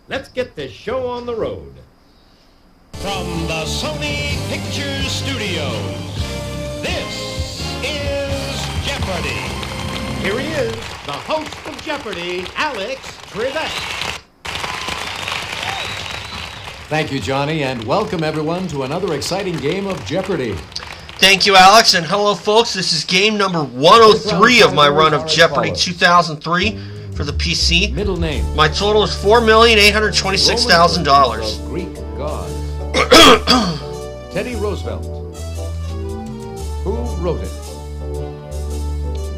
Let's get this show on the road. From the Sony Pictures Studios, this is Jeopardy! Here he is, the host of Jeopardy, Alex Trebek. Thank you, Johnny, and welcome everyone to another exciting game of Jeopardy! Thank you, Alex, and hello, folks. This is game number 103 of my run of Jeopardy 2003 for the PC. Middle name. My total is $4,826,000. Greek god. Teddy Roosevelt. Who wrote it?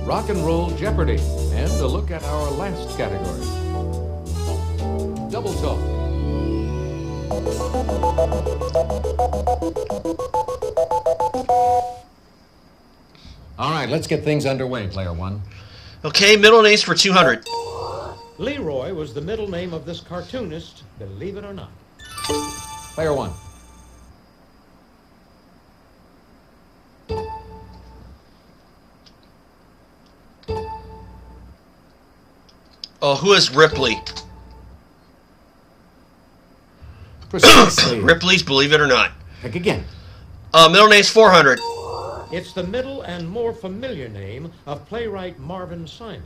Rock and Roll Jeopardy. And a look at our last category. Double talk. All right, let's get things underway, player one. Okay, middle names for 200. Leroy was the middle name of this cartoonist, believe it or not. Player one. Oh, who is Ripley? Precisely. Ripley's Believe It or Not. Pick again. Middle name's 400. It's the middle and more familiar name of playwright Marvin Simon.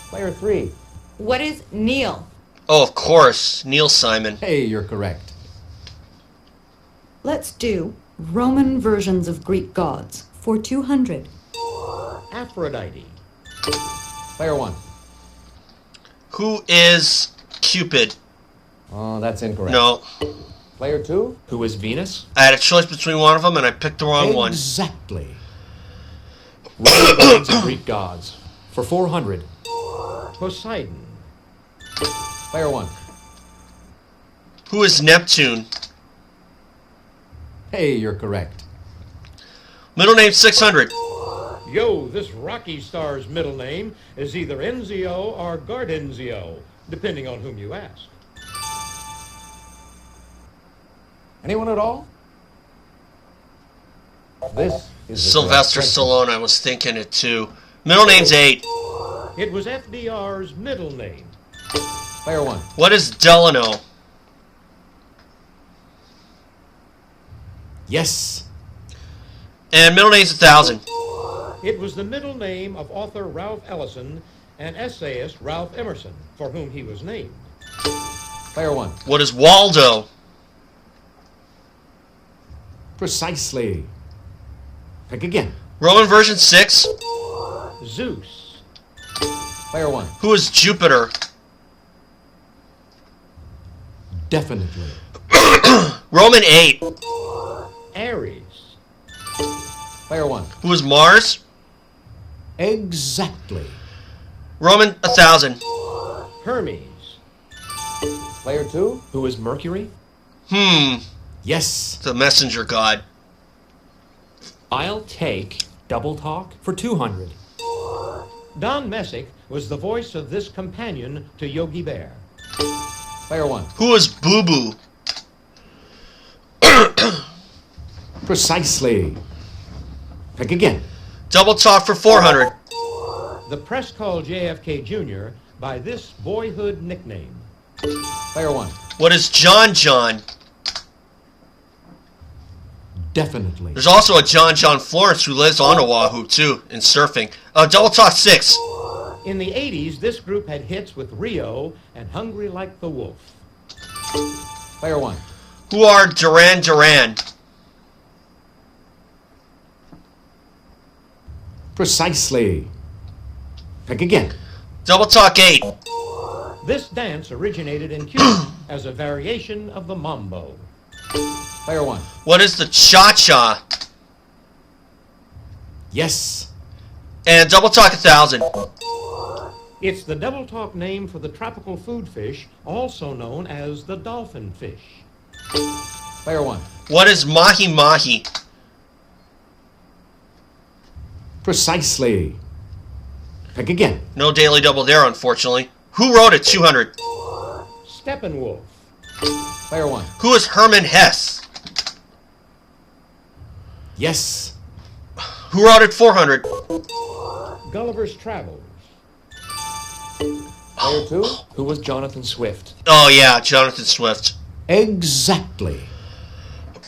Player three. What is Neil? Oh, of course, Neil Simon. Hey, you're correct. Let's do Roman versions of Greek gods for 200. Aphrodite. Player one. Who is Cupid? Oh, that's incorrect. No. Player two. Who is Venus? I had a choice between one of them, and I picked the wrong one. Exactly. Roman versions of Greek gods for 400. Poseidon. Player one. Who is Neptune? Hey, you're correct. Middle name 600. Yo, this Rocky star's middle name is either Enzio or Gardenzio, depending on whom you ask. Anyone at all? This is the Sylvester correct Stallone, I was thinking it too. Middle name's 8. It was FDR's middle name. Player one. What is Delano? Yes. And middle name's 1,000. It was the middle name of author Ralph Ellison and essayist Ralph Emerson, for whom he was named. Player one. What is Waldo? Precisely. Pick again. Roman version 6. Zeus. Player one. Who is Jupiter? Definitely. Roman 8. Aries. Player one. Who is Mars? Exactly. Roman 1,000. Hermes. Player two. Who is Mercury? Yes. The messenger god. I'll take double talk for 200. Don Messick was the voice of this companion to Yogi Bear. Player one. Who is Boo Boo? Precisely. Pick again. Double talk for 400. The press called JFK Jr. by this boyhood nickname. Player one. What is John John? Definitely. There's also a John Florence who lives on Oahu too, in surfing. Double talk 6. In the 80s, this group had hits with Rio and Hungry Like the Wolf. Player one. Who are Duran Duran? Precisely. Pick again. Double talk 8. This dance originated in Cuba as a variation of the mambo. Player one. What is the cha-cha? Yes. And double talk 1,000. It's the double talk name for the tropical food fish, also known as the dolphin fish. Player one. What is mahi mahi? Precisely. Pick again. No daily double dare, unfortunately. Who wrote it? 200. Steppenwolf. Player one. Who is Herman Hesse? Yes. Who wrote it? 400. Gulliver's Travels. Player 2? Who was Jonathan Swift? Oh, yeah, Jonathan Swift. Exactly.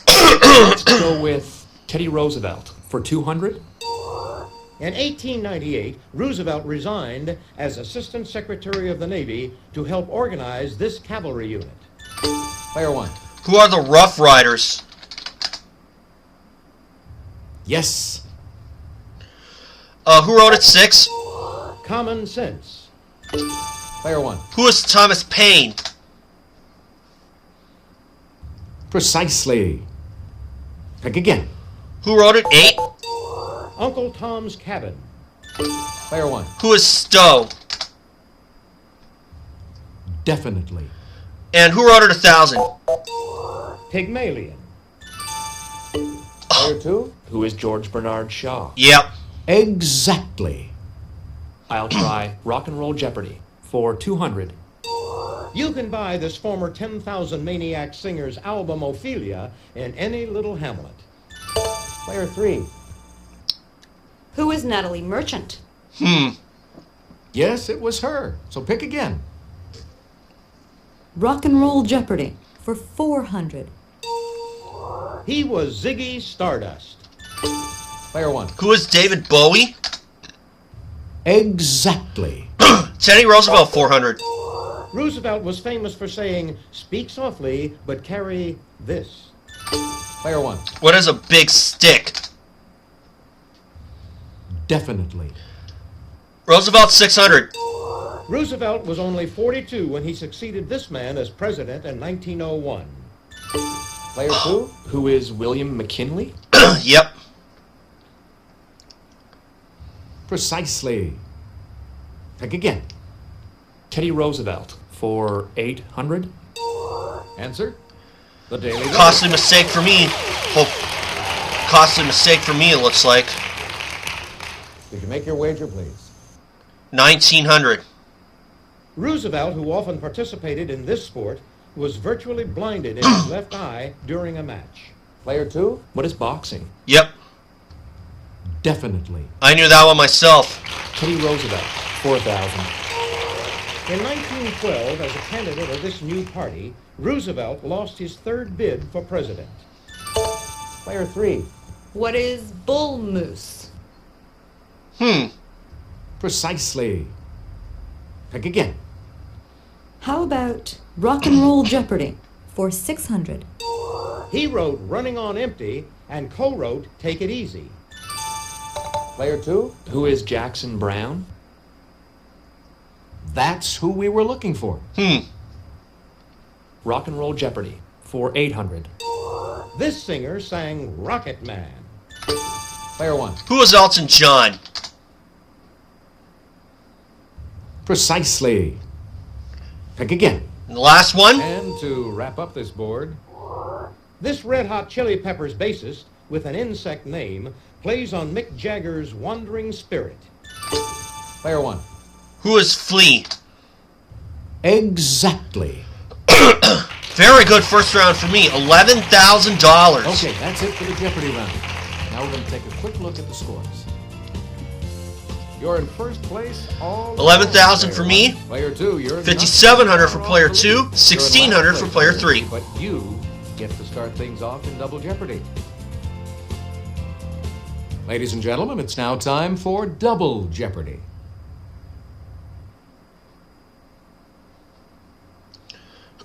Let's go with Teddy Roosevelt for 200. In 1898, Roosevelt resigned as Assistant Secretary of the Navy to help organize this cavalry unit. Player 1. Who are the Rough Riders? Yes. Who wrote it? 6? Common Sense. Player 1. Who is Thomas Paine? Precisely. Pick again. Who wrote it? 8? Uncle Tom's Cabin. Player 1. Who is Stowe? Definitely. And who wrote it? 1,000? Pygmalion. Player 2. Who is George Bernard Shaw? Yep. Exactly. I'll try Rock and Roll Jeopardy for 200. You can buy this former 10,000 Maniac Singers album Ophelia in any little hamlet. Player 3. Who is Natalie Merchant? Yes, it was her. So pick again. Rock and Roll Jeopardy for 400. He was Ziggy Stardust. Player 1. Who is David Bowie? Exactly. Teddy Roosevelt, 400. Roosevelt was famous for saying, "Speak softly, but carry this." Player 1. What is a big stick? Definitely. Roosevelt, 600. Roosevelt was only 42 when he succeeded this man as president in 1901. Player 2. Who is William McKinley? Yep. Precisely. Pick again. Teddy Roosevelt for 800. Answer. The Daily Double. Costly mistake for me. Oh, costly mistake for me, it looks like. Did you make your wager, please? 1,900. Roosevelt, who often participated in this sport, was virtually blinded in his left eye during a match. Player 2. What is boxing? Yep. Definitely. I knew that one myself. Teddy Roosevelt, 4,000. In 1912, as a candidate of this new party, Roosevelt lost his third bid for president. Player 3. What is bull moose? Precisely. Pick again. How about Rock and Roll Jeopardy for 600? He wrote Running on Empty and co-wrote Take It Easy. Player 2. Who is Jackson Brown? That's who we were looking for. Rock and Roll Jeopardy for 800. This singer sang Rocket Man. Player 1. Who is Elton John? Precisely. Pick again. And the last one? And to wrap up this board, This Red Hot Chili Peppers bassist, with an insect name, plays on Mick Jagger's Wandering Spirit. Player 1. Who is Flea? Exactly. Very good first round for me. $11,000. Okay, that's it for the Jeopardy round. Now we're going to take a quick look at the scores. You're in first place all 11,000 for me. Player 2, you're in 5,700 for player 2. You're in 1,600 last for place, player 3. But you get to start things off in Double Jeopardy. Ladies and gentlemen, it's now time for Double Jeopardy.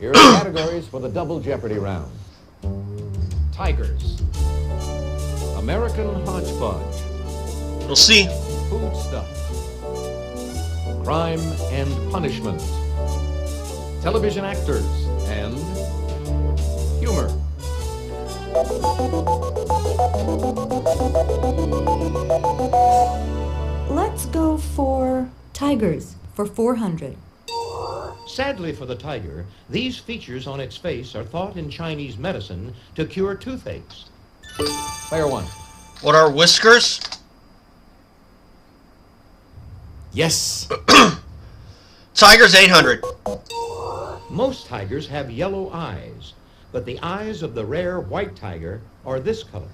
Here are the categories for the Double Jeopardy round. Tigers. American hodgepodge. We'll see. Food stuff. Crime and punishment. Television actors and humor. Let's go for tigers for 400. Sadly for the tiger, these features on its face are thought in Chinese medicine to cure toothaches. Player 1. What are whiskers? Yes. Tigers, 800. Most tigers have yellow eyes, but the eyes of the rare white tiger are this color.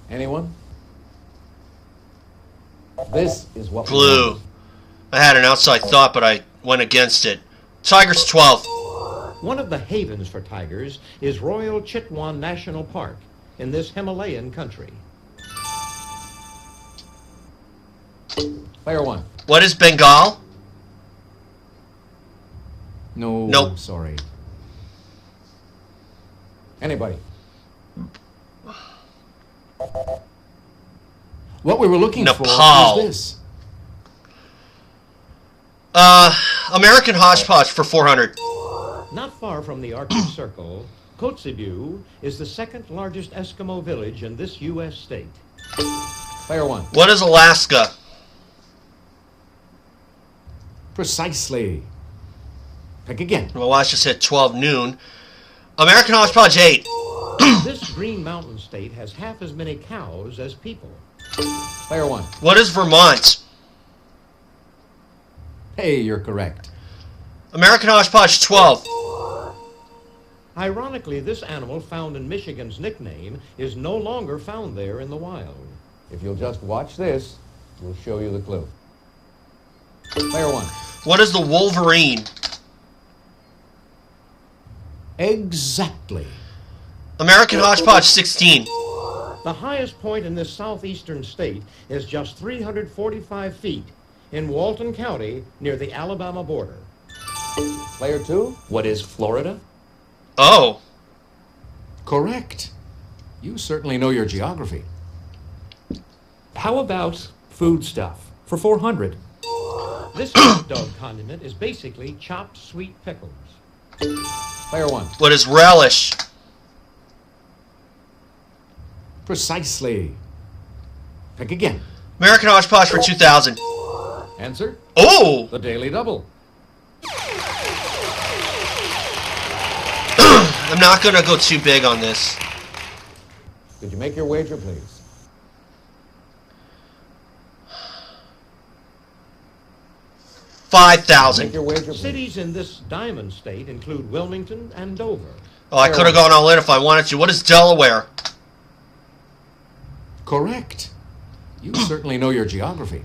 Anyone? This is what we Blue. want. I had an outside thought, but I went against it. Tigers 12. One of the havens for tigers is Royal Chitwan National Park in this Himalayan country. Player 1. What is Bengal? No. Nope. Sorry. Anybody? What we were looking Nepal. for is this. American hodgepodge for 400. Not far from the Arctic Circle, Kotzebue is the second largest Eskimo village in this U.S. state. Player 1. What is Alaska? Precisely. Pick again. My watch just hit 12 noon. American hodgepodge 8. This Green Mountain state has half as many cows as people. Player 1. What is Vermont? Hey, you're correct. American hodgepodge 12. Ironically, this animal found in Michigan's nickname is no longer found there in the wild. If you'll just watch this, we'll show you the clue. Player 1. What is the Wolverine? Exactly. American hodgepodge 16. The highest point in this southeastern state is just 345 feet in Walton County near the Alabama border. Player 2. What is Florida? Oh. Correct. You certainly know your geography. How about food stuff for 400? This hot dog condiment is basically chopped sweet pickles. Player 1. What is relish? Precisely. Pick again. American hodgepodge for 2,000. Answer? Oh! The Daily Double. I'm not going to go too big on this. Could you make your wager, please? Make 5,000. your wager, please. Cities in this diamond state include Wilmington and Dover. Oh, I could have gone all in if I wanted to. What is Delaware? Correct. You certainly know your geography.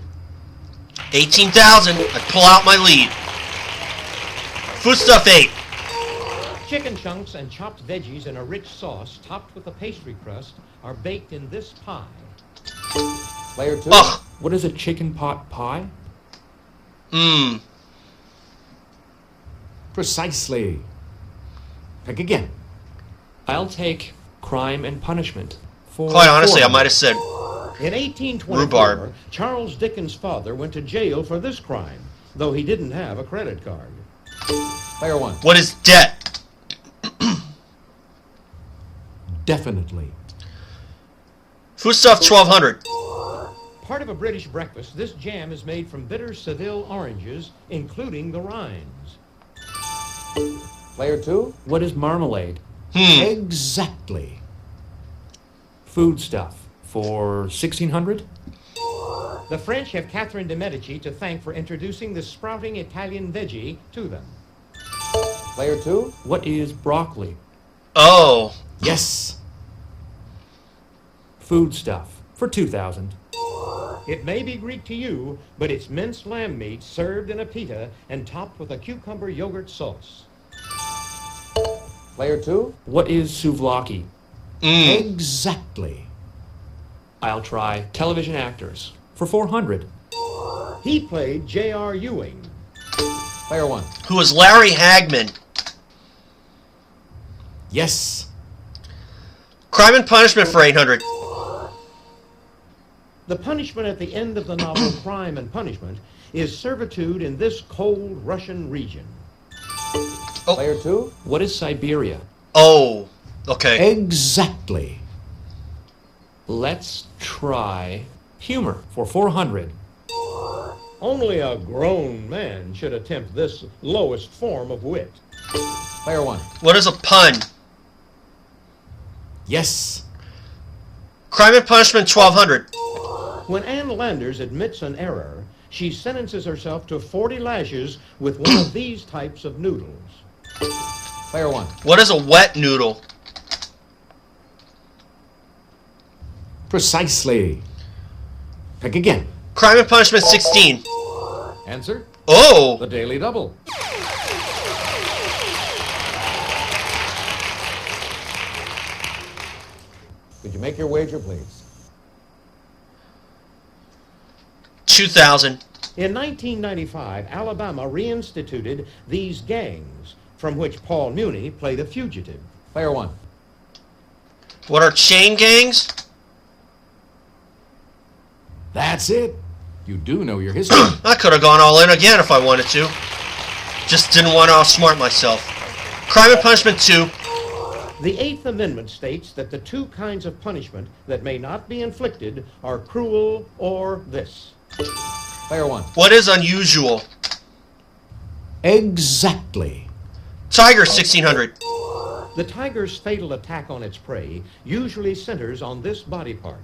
18,000. I pull out my lead. Foodstuff 8. Chicken chunks and chopped veggies in a rich sauce topped with a pastry crust are baked in this pie. Player 2. Ugh. What is a chicken pot pie? Mmm. Precisely. Pick again. I'll take crime and punishment for Quite honestly, I 400. might have said In 1824, Rhubarb. Charles Dickens' father went to jail for this crime, though he didn't have a credit card. Player 1. what is debt? Definitely. Foodstuff 1,200. Part of a British breakfast, this jam is made from bitter Seville oranges, including the rinds. Player 2. What is marmalade? Exactly. Food stuff for 1,600? The French have Catherine de' Medici to thank for introducing this sprouting Italian veggie to them. Player 2. What is broccoli? Oh. Yes. Food stuff for 2,000. It may be Greek to you, but it's minced lamb meat served in a pita and topped with a cucumber yogurt sauce. Player 2. What is souvlaki? Exactly. I'll try television actors for 400. He played J.R. Ewing. Player 1. Who is Larry Hagman? Yes. Crime and punishment for 800. The punishment at the end of the novel Crime and Punishment is servitude in this cold Russian region. Oh. Player 2. What is Siberia? Oh. Okay. Exactly. Let's try humor for 400. Only a grown man should attempt this lowest form of wit. Player 1. What is a pun? Yes. Crime and punishment 1,200. When Ann Landers admits an error, she sentences herself to 40 lashes with one of these types of noodles. Player 1. What is a wet noodle? Precisely. Pick again. Crime and punishment 16. Answer, Oh! the Daily Double. Could you make your wager, please? 2,000. In 1995, Alabama reinstituted these gangs, from which Paul Muni played a fugitive. Player one. What are chain gangs? That's it. You do know your history. I could have gone all in again if I wanted to. Just didn't want to outsmart myself. Crime and Punishment 2. The Eighth Amendment states that the two kinds of punishment that may not be inflicted are cruel or this. Player one. What is unusual? Exactly. Tiger 1600. The tiger's fatal attack on its prey usually centers on this body part.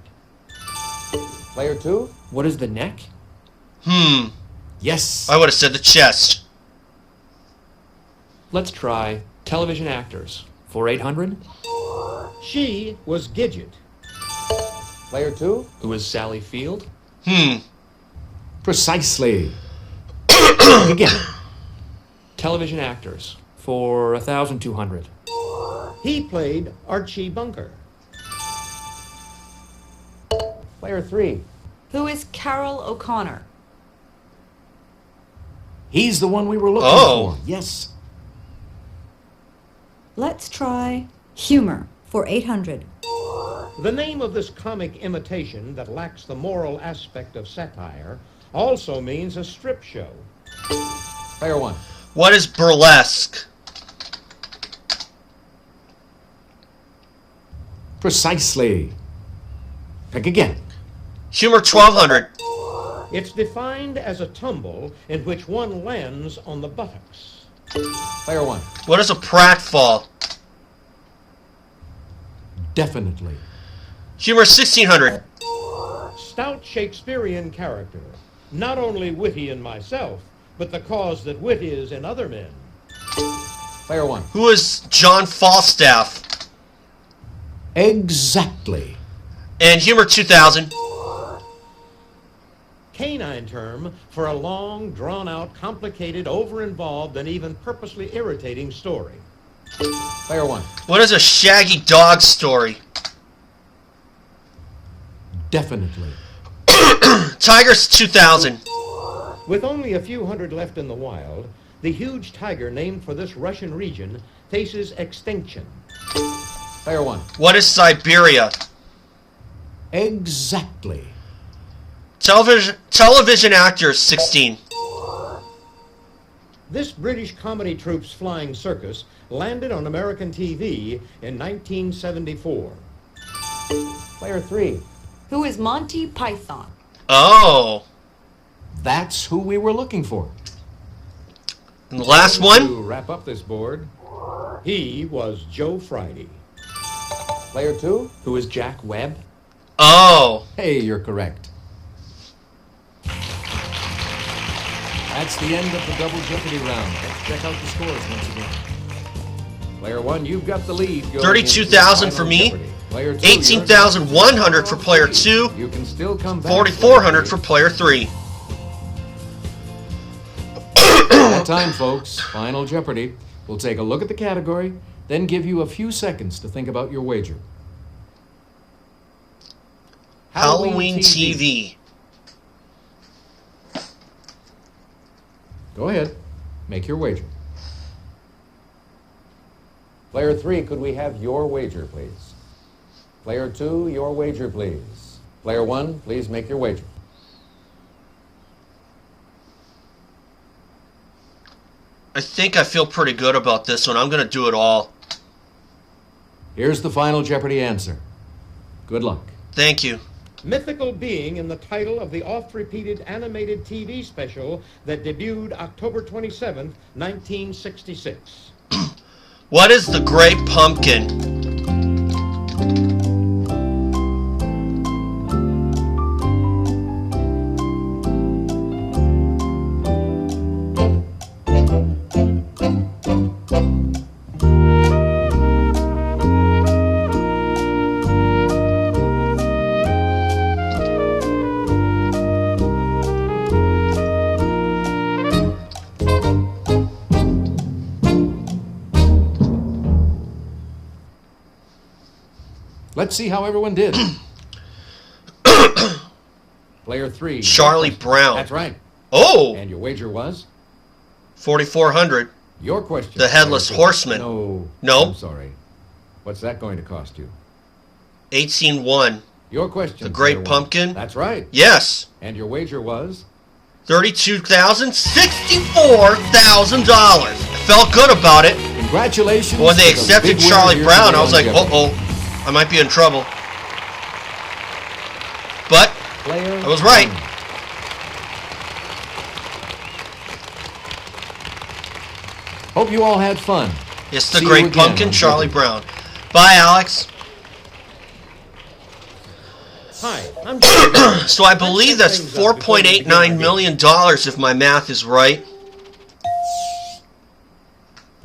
Player two. What is the neck? Yes. I would have said the chest. Let's try television actors for 800. She was Gidget. Player two. Who is Sally Field? Precisely. Think again. Television actors for 1,200. He played Archie Bunker. Player three. Who is Carol O'Connor? He's the one we were looking Oh. for. Yes. Let's try humor for 800. The name of this comic imitation that lacks the moral aspect of satire also means a strip show. Player one. What is burlesque? Precisely. Pick again. Humor 1200. It's defined as a tumble in which one lands on the buttocks. Player one. What is a pratfall? Definitely. Humor 1600. Stout Shakespearean character, not only witty in myself, but the cause that wit is in other men. Player one. Who is John Falstaff? Exactly. And Humor 2000. Canine term for a long, drawn-out, complicated, over-involved, and even purposely irritating story. Player one. What is a shaggy dog story? Definitely. Tigers 2000. With only a few hundred left in the wild, the huge tiger named for this Russian region faces extinction. Player one. What is Siberia? Exactly. Television actors 16. This British comedy troupe's flying circus landed on American TV in 1974. Player three. Who is Monty Python? Oh. That's who we were looking for. And the last one? To wrap up this board. He was Joe Friday. Player two. Who is Jack Webb? Oh. Hey, you're correct. That's the end of the double jeopardy round. Let's check out the scores once again. Player one, you've got the lead. going 32,000 into for Final me. Jeopardy. Player two, 18,100 for player 2. you can still come back. 4,400 for player 3. That time, folks. Final Jeopardy. We'll take a look at the category, then give you a few seconds to think about your wager. Halloween TV. Go ahead. Make your wager. Player three, could we have your wager, please? Player two, your wager, please. Player one, please make your wager. I think I feel pretty good about this one. I'm going to do it all. Here's the Final Jeopardy answer. Good luck. Thank you. Mythical being in the title of the oft-repeated animated TV special that debuted October 27th, 1966. What is the Great Pumpkin? Let's see how everyone did. Player 3. Charlie Brown. That's right. Oh! And your wager was? 4,400. Your question. The Headless Horseman. No. No. I'm sorry. What's that going to cost you? 18-1. Your question. The Great Player 1. Pumpkin. That's right. Yes. And your wager was? $32,000, $64,000. I felt good about it. Congratulations. When they to the accepted big winner Charlie here Brown, today I was on like, Jeopardy. uh-oh, I might be in trouble. But Player I was right. 1. Hope you all had fun. It's the See you Great again Pumpkin, on Charlie Jeopardy. Brown. Bye, Alex. Hi, I'm Jerry. So I believe that's $4.89 million if my math is right.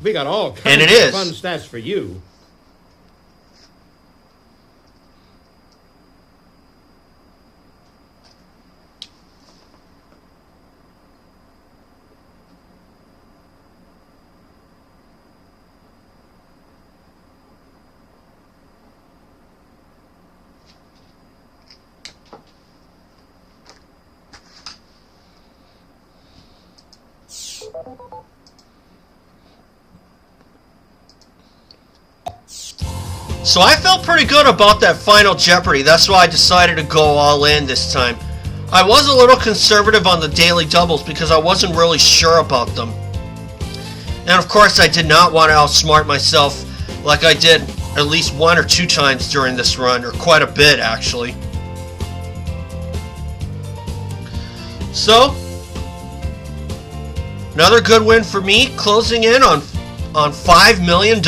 We got all kinds And it of is. fun stats for you. So I felt pretty good about that final Jeopardy. That's why I decided to go all in this time. I was a little conservative on the daily doubles because I wasn't really sure about them. And of course I did not want to outsmart myself like I did at least 1 or 2 times during this run, or quite a bit actually. So, another good win for me, closing in on $5 million.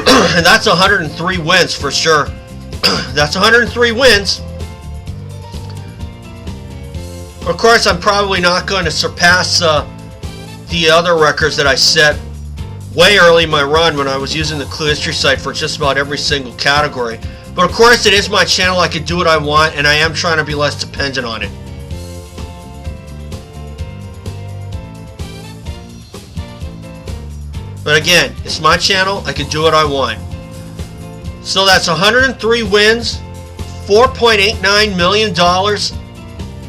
And that's 103 wins for sure. That's 103 wins. Of course, I'm probably not going to surpass the other records that I set way early in my run when I was using the Clue History site for just about every single category. But of course, it is my channel. I can do what I want, and I am trying to be less dependent on it. But again, it's my channel. I can do what I want. So that's 103 wins, $4.89 million.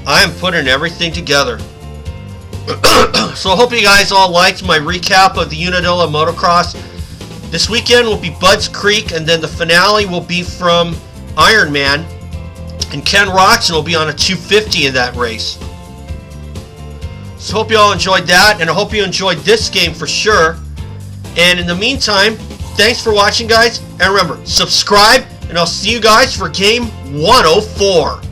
I am putting everything together. So I hope you guys all liked my recap of the Unadilla Motocross. This weekend will be Budds Creek, and then the finale will be from Iron Man. And Ken Roxon will be on a 250 in that race. So hope you all enjoyed that, and I hope you enjoyed this game for sure. And in the meantime, thanks for watching, guys. And remember, subscribe, and I'll see you guys for game 104.